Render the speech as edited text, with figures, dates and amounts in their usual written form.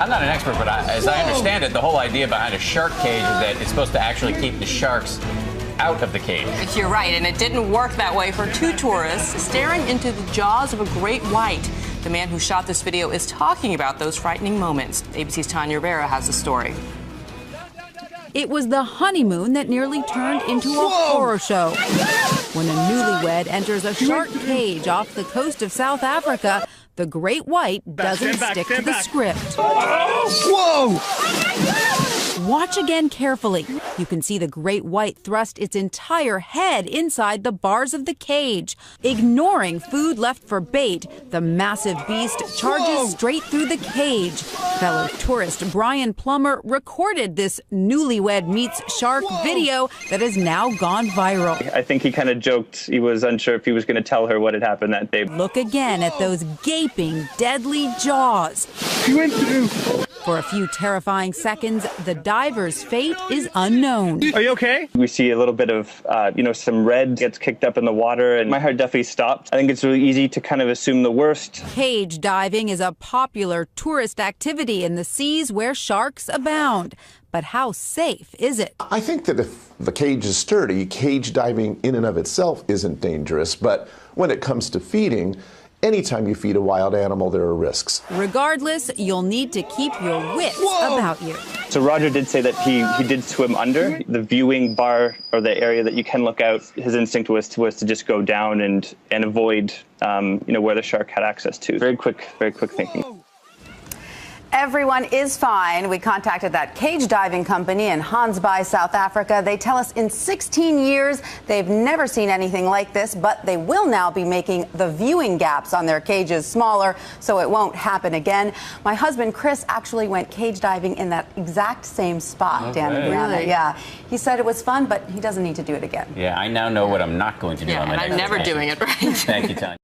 I'm not an expert, but as I understand it, the whole idea behind a shark cage is that it's supposed to actually keep the sharks out of the cage. You're right, and it didn't work that way for two tourists staring into the jaws of a great white. The man who shot this video is talking about those frightening moments. ABC's Tanya Rivera has the story. It was the honeymoon that nearly turned into a horror show. When a newlywed enters a shark cage off the coast of South Africa, the great white doesn't stick to the script. Whoa! Watch again carefully. You can see the great white thrust its entire head inside the bars of the cage. Ignoring food left for bait, the massive beast charges straight through the cage. Fellow tourist Brian Plummer recorded this newlywed meets shark video that has now gone viral. I think he kind of joked he was unsure if he was going to tell her what had happened that day. Look again at those gaping, deadly jaws. He went through. For a few terrifying seconds, the diver's fate is unknown. Are you okay? We see a little bit of, some red gets kicked up in the water, and my heart definitely stopped. I think it's really easy to kind of assume the worst. Cage diving is a popular tourist activity in the seas where sharks abound. But how safe is it? I think that if the cage is sturdy, cage diving in and of itself isn't dangerous. But when it comes to feeding, anytime you feed a wild animal, there are risks. Regardless, you'll need to keep your wits about you. So Roger did say that he did swim under the viewing bar, or the area that you can look out. His instinct was to just go down and avoid where the shark had access to. Very quick thinking. Everyone is fine. We contacted that cage diving company in Hansby, South Africa. They tell us in 16 years they've never seen anything like this, but they will now be making the viewing gaps on their cages smaller so it won't happen again. My husband Chris actually went cage diving in that exact same spot, Dan and Brianna. Really? Yeah. He said it was fun, but he doesn't need to do it again. Yeah, I now know what I'm not going to do on my next and I'm never vacation. doing it right. Thank you, Tanya.